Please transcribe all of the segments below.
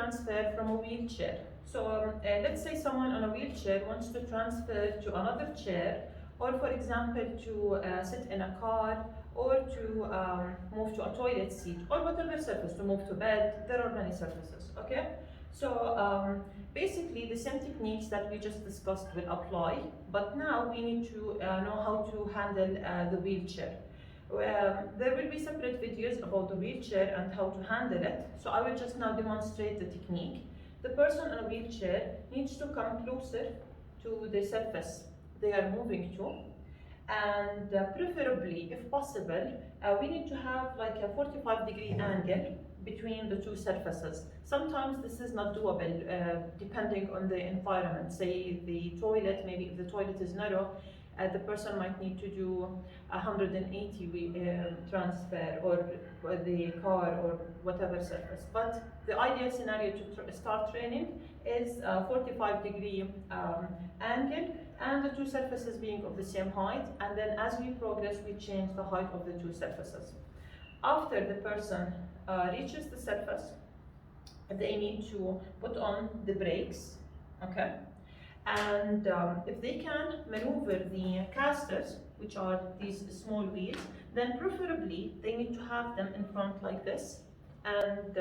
transfer from a wheelchair. So let's say someone on a wheelchair wants to transfer to another chair, or for example to sit in a car, or to move to a toilet seat, or whatever surface, to move to bed. There are many surfaces, okay? So basically the same techniques that we just discussed will apply, but now we need to know how to handle the wheelchair. There will be separate videos about the wheelchair and how to handle it, so I will just now demonstrate the technique. The person in a wheelchair needs to come closer to the surface they are moving to, and preferably, if possible, we need to have like a 45-degree angle between the two surfaces. Sometimes this is not doable depending on the environment. Say the toilet, maybe if the toilet is narrow, the person might need to do 180 transfer, or the car, or whatever surface. But the ideal scenario to start training is 45-degree angle, and the two surfaces being of the same height, and then as we progress we change the height of the two surfaces. After the person reaches the surface, they need to put on the brakes, okay? And if they can maneuver the casters, which are these small wheels, then preferably they need to have them in front like this. And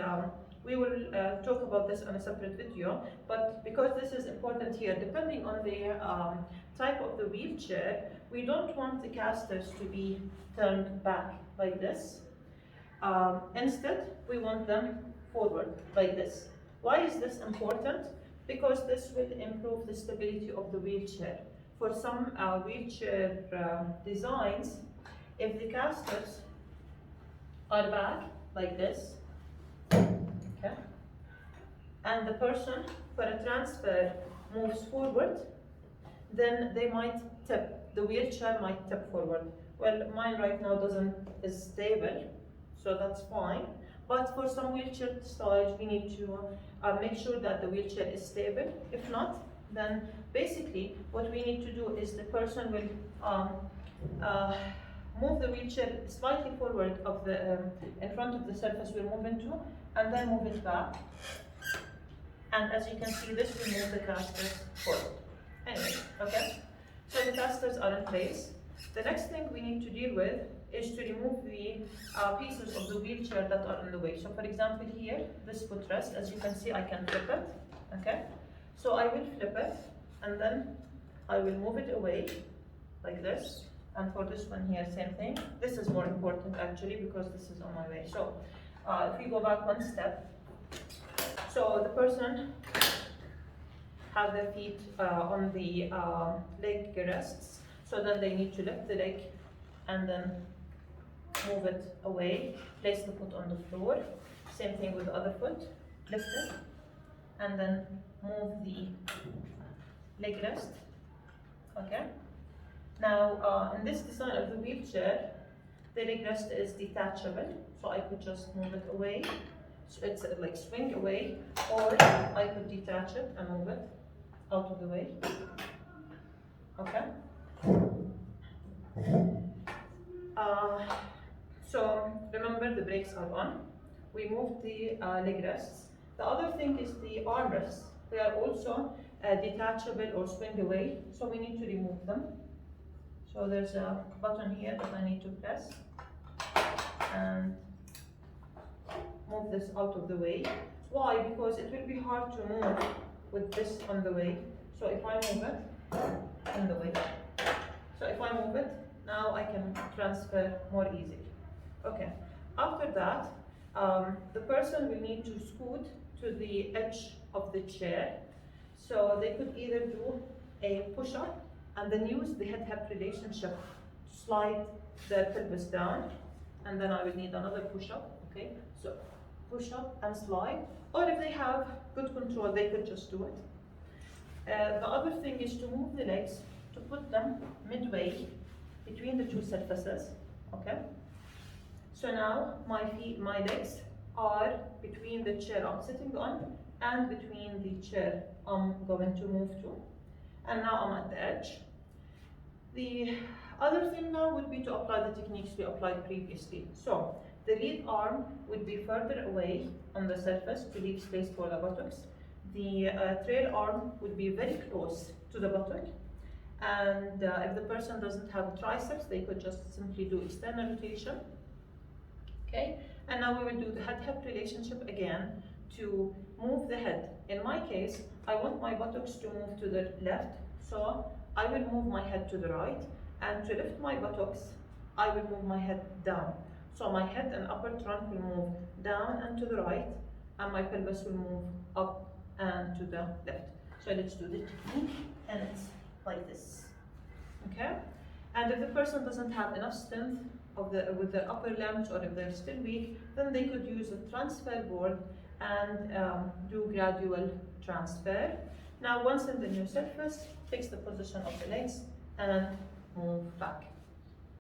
we will talk about this on a separate video, but because this is important here, depending on the type of the wheelchair, we don't want the casters to be turned back like this. Instead, we want them forward like this. Why is this important? Because this will improve the stability of the wheelchair. For some wheelchair designs, if the casters are back like this, okay, and the person for a transfer moves forward, then they might tip, the wheelchair might tip forward. Well, mine right now is stable, so that's fine. But for some wheelchair styles, we need to make sure that the wheelchair is stable. If not, then basically what we need to do is the person will move the wheelchair slightly forward of the in front of the surface we're moving to, and then move it back. And as you can see, this will move the casters forward. Anyway, okay? So the casters are in place. The next thing we need to deal with is to remove the pieces of the wheelchair that are in the way. So for example here, this footrest, as you can see, I can flip it, okay? So I will flip it, and then I will move it away, like this. And for this one here, same thing. This is more important actually, because this is on my way. So if we go back one step, so the person have their feet on the leg rests, so then they need to lift the leg and then move it away, place the foot on the floor. Same thing with the other foot, lift it, and then move the leg rest, okay? Now, in this design of the wheelchair, the leg rest is detachable, so I could just move it away. So it's like swing away, or I could detach it and move it out of the way, okay? So remember, the brakes are on. We moved the leg rests. The other thing is the armrests. They are also detachable or swing away, so we need to remove them. So there's a button here that I need to press and move this out of the way. Why? Because it will be hard to move with this on the way. So if I move it in the way, so if I move it, now I can transfer more easily. Okay, after that, the person will need to scoot to the edge of the chair. So they could either do a push-up and then use the head-hip relationship to slide the pelvis down, and then I will need another push-up, okay? So push-up and slide, or if they have good control, they could just do it. The other thing is to move the legs, to put them midway between the two surfaces, okay? So now my legs are between the chair I'm sitting on and between the chair I'm going to move to. And now I'm at the edge. The other thing now would be to apply the techniques we applied previously. So The lead arm would be further away on the surface to leave space for the buttocks. The trail arm would be very close to the buttock. And if the person doesn't have triceps, they could just simply do external rotation. Okay, and now we will do the head-hip relationship again to move the head. In my case, I want my buttocks to move to the left, so I will move my head to the right, and to lift my buttocks, I will move my head down. So my head and upper trunk will move down and to the right, and my pelvis will move up and to the left. So let's do the technique, and it's like this. Okay? And if the person doesn't have enough strength with their upper limbs, or if they're still weak, then they could use a transfer board and do gradual transfer. Now, once in the new surface, fix the position of the legs and move back.